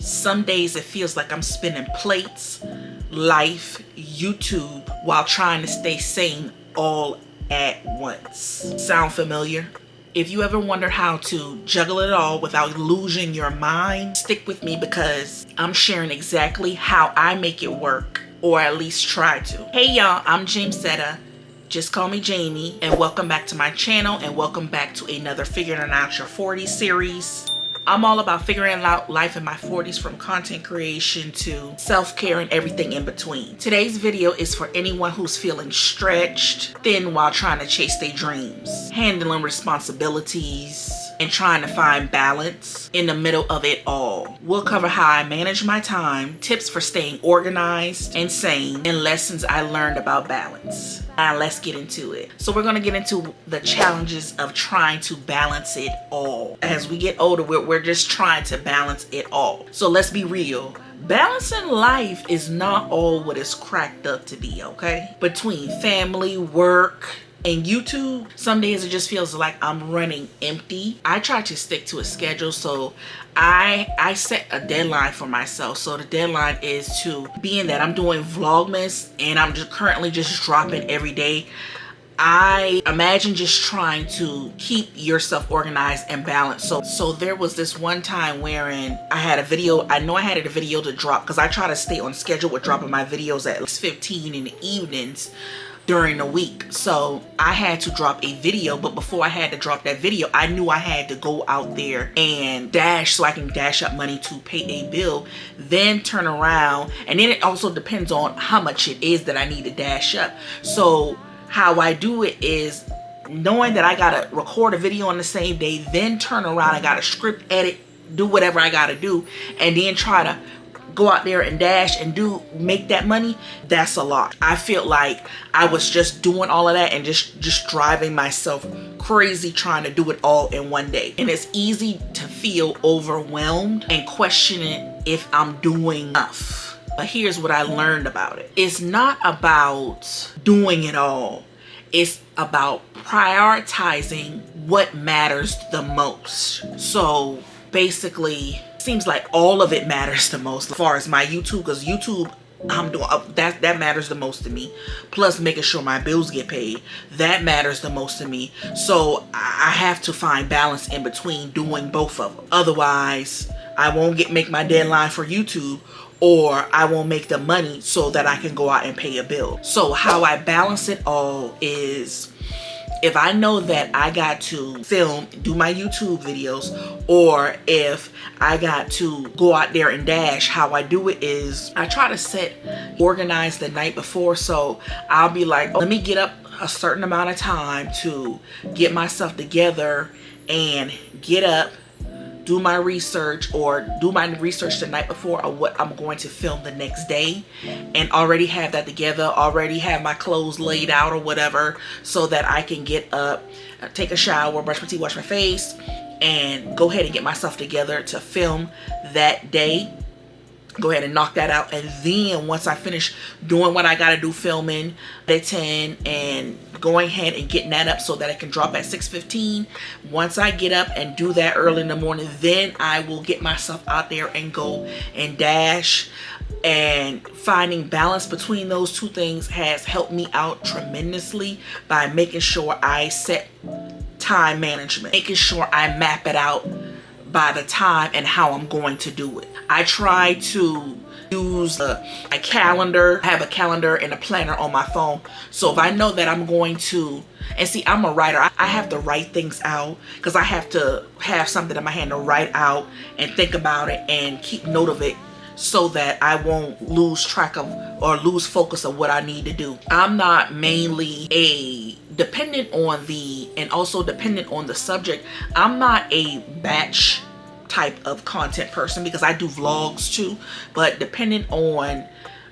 Some days it feels like I'm spinning plates, life, YouTube, while trying to stay sane all at once. Sound familiar? If you ever wonder how to juggle it all without losing your mind, stick with me because I'm sharing exactly how I make it work, or at least try to. Hey y'all, I'm Jamesetta. Just call me Jamie, and welcome back to my channel, and welcome back to another Figuring Out Your 40s series. I'm all about figuring out life in my 40s, from content creation to self-care and everything in between. Today's video is for anyone who's feeling stretched thin while trying to chase their dreams, handling responsibilities, and trying to find balance in the middle of it all. We'll cover how I manage my time, tips for staying organized and sane, and lessons I learned about balance. Now let's get into it. So we're gonna get into the challenges of trying to balance it all. As we get older, we're just trying to balance it all. So let's be real. Balancing life is not all what it's cracked up to be, okay? Between family, work, and YouTube, some days it just feels like I'm running empty. I try to stick to a schedule, so I set a deadline for myself. So the deadline is to, being that I'm doing Vlogmas and I'm just currently just dropping every day, I imagine just trying to keep yourself organized and balanced. So there was this one time wherein I had a video, I know I had a video to drop because I try to stay on schedule with dropping my videos at least 15 in the evenings during the week. So I had to drop a video, but before I had to drop that video, I knew I had to go out there and dash, so I can dash up money to pay a bill, then turn around. And then it also depends on how much it is that I need to dash up. So how I do it is knowing that I gotta record a video on the same day, then turn around, I gotta script, edit, do whatever I gotta do, and then try to go out there and dash and make that money. That's a lot. I feel like I was just doing all of that and just driving myself crazy trying to do it all in one day. And it's easy to feel overwhelmed and questioning if I'm doing enough. But here's what I learned about it. It's not about doing it all. It's about prioritizing what matters the most. So basically, seems like all of it matters the most as far as my YouTube, because YouTube, I'm doing that matters the most to me. Plus making sure my bills get paid, that matters the most to me. So I have to find balance in between doing both of them. Otherwise, I won't make my deadline for YouTube, or I won't make the money so that I can go out and pay a bill. So how I balance it all is, if I know that I got to film, do my YouTube videos, or if I got to go out there and dash, how I do it is I try to organize the night before. So I'll be like, oh, let me get up a certain amount of time to get myself together and get up, do my research, or do my research the night before of what I'm going to film the next day, and already have that together, already have my clothes laid out or whatever, so that I can get up, take a shower, brush my teeth, wash my face, and go ahead and get myself together to film that day. Go ahead and knock that out, and then once I finish doing what I gotta do, filming at 10 and going ahead and getting that up so that I can drop at 6:15. Once I get up and do that early in the morning, then I will get myself out there and go and dash. And finding balance between those two things has helped me out tremendously by making sure I set time management, making sure I map it out by the time and how I'm going to do it. I try to use a calendar. I have a calendar and a planner on my phone. So if I know that I'm going to, and see, I'm a writer, I have to write things out because I have to have something in my hand to write out and think about it and keep note of it, so that I won't lose track of or lose focus of what I need to do. I'm not mainly dependent on the subject. I'm not a batch type of content person because I do vlogs too, but depending on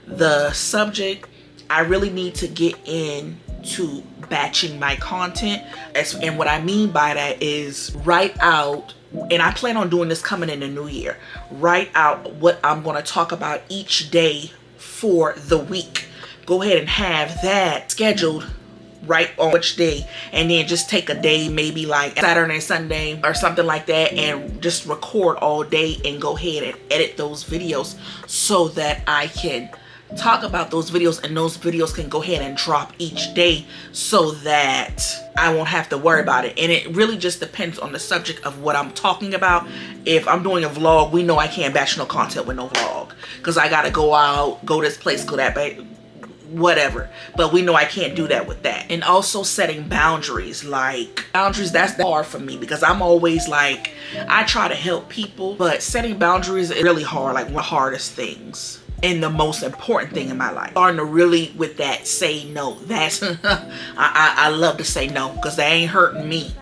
the subject, I really need to get into batching my content. And what I mean by that is write out, and I plan on doing this coming in the new year, write out what I'm going to talk about each day for the week. Go ahead and have that scheduled right on which day, and then just take a day, maybe like Saturday, Sunday or something like that, and just record all day and go ahead and edit those videos so that I can talk about those videos, and those videos can go ahead and drop each day so that I won't have to worry about it. And it really just depends on the subject of what I'm talking about. If I'm doing a vlog, we know I can't batch no content with no vlog, because I gotta go out, go this place, go that place, whatever. But we know I can't do that with that. And also setting boundaries. Like boundaries, that's hard for me, because I'm always like, I try to help people, but setting boundaries is really hard. Like one of the hardest things and the most important thing in my life. Starting to really with that say no. That's I love to say no, because they ain't hurting me.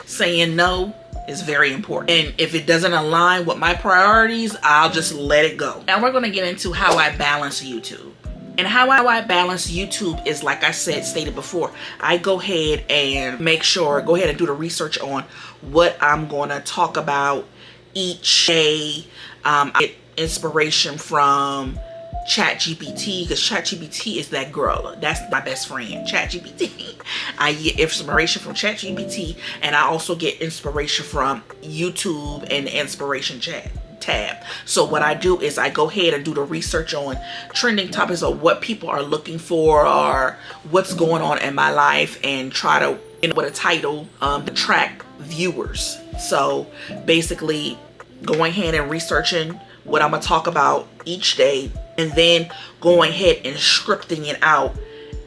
Saying no is very important, and if it doesn't align with my priorities, I'll just let it go. Now we're going to get into how I balance YouTube. And how I balance YouTube is, like I stated before, I go ahead and go ahead and do the research on what I'm going to talk about each day. I get inspiration from ChatGPT, because ChatGPT is that girl. That's my best friend, ChatGPT. I get inspiration from ChatGPT, and I also get inspiration from YouTube and the inspiration chat tab. So what I do is I go ahead and do the research on trending topics of what people are looking for or what's going on in my life, and try to, with a title, attract viewers. So basically going ahead and researching what I'm gonna talk about each day, and then going ahead and scripting it out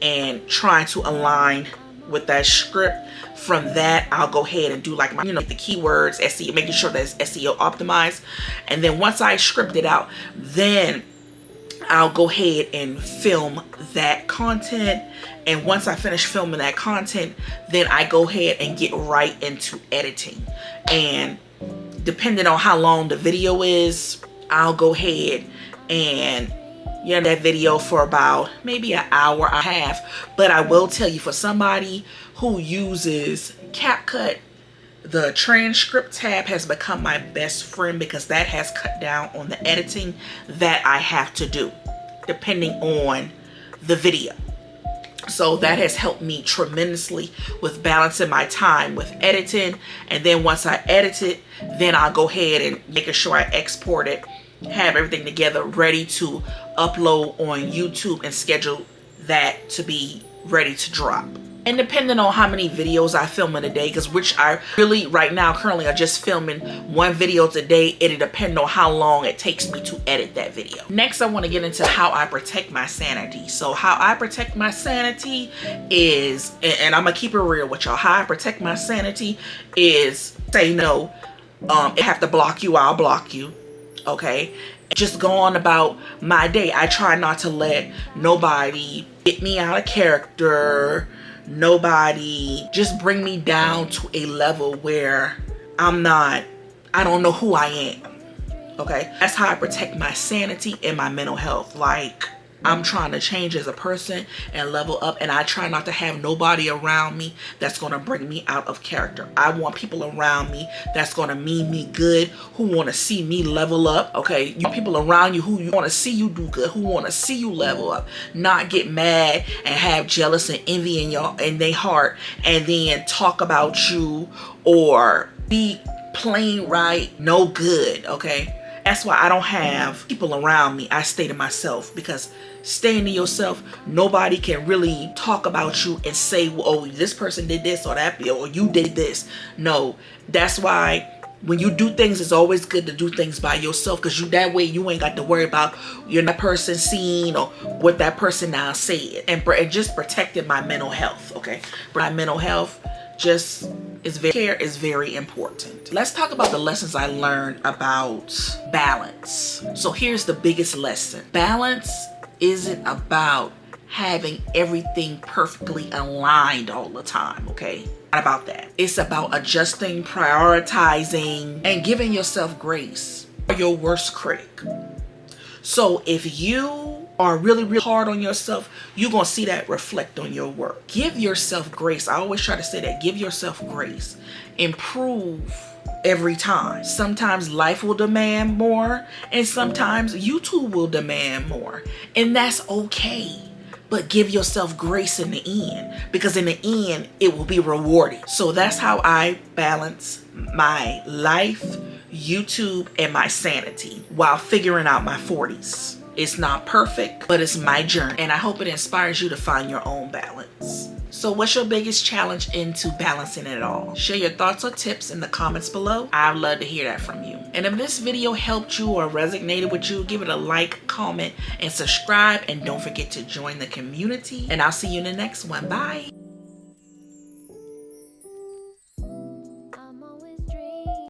and trying to align with that script. From that, I'll go ahead and do like my, the keywords, SEO, making sure that it's SEO optimized. And then once I script it out, then I'll go ahead and film that content. And once I finish filming that content, then I go ahead and get right into editing. And depending on how long the video is, I'll go ahead and that video for about maybe an hour and a half. But I will tell you, for somebody who uses CapCut, the transcript tab has become my best friend, because that has cut down on the editing that I have to do depending on the video. So that has helped me tremendously with balancing my time with editing. And then once I edit it, then I'll go ahead and making sure I export it, have everything together, ready to upload on YouTube, and schedule that to be ready to drop. And depending on how many videos I film in a day, because which I really right now currently are just filming one video today, it'll depend on how long it takes me to edit that video. Next, I want to get into how I protect my sanity. So how I protect my sanity is, and I'm gonna keep it real with y'all, how I protect my sanity is say no. If I have to block you, I'll block you. Okay, just go on about my day. I try not to let nobody get me out of character, nobody just bring me down to a level where I don't know who I am. Okay, that's how I protect my sanity and my mental health. Like, I'm trying to change as a person and level up, and I try not to have nobody around me that's going to bring me out of character. I want people around me that's going to mean me good, who want to see me level up. Okay, you want people around you who you want to see you do good, who want to see you level up, not get mad and have jealous and envy in their heart, and then talk about you or be plain right no good. Okay, that's why I don't have people around me. I stay to myself, because staying to yourself, nobody can really talk about you and say, well, oh, this person did this or that, or you did this. No, that's why when you do things, it's always good to do things by yourself, because that way you ain't got to worry about that person seeing or what that person now said. And just protecting my mental health. Okay, my mental health is very important. Let's talk about the lessons I learned about balance. So here's the biggest lesson. Balance isn't about having everything perfectly aligned all the time, okay? Not about that. It's about adjusting, prioritizing, and giving yourself grace. Your worst critic. So if you are really, really hard on yourself, you're going to see that reflect on your work. Give yourself grace. I always try to say that. Give yourself grace. Improve every time. Sometimes life will demand more, and sometimes YouTube will demand more. And that's okay. but give yourself grace in the end, because in the end, it will be rewarding. So that's how I balance my life, YouTube, and my sanity while figuring out my 40s. It's not perfect, but it's my journey, and I hope it inspires you to find your own balance. So what's your biggest challenge into balancing it all? Share your thoughts or tips in the comments below. I'd love to hear that from you. And if this video helped you or resonated with you, give it a like, comment, and subscribe. And don't forget to join the community. And I'll see you in the next one. Bye.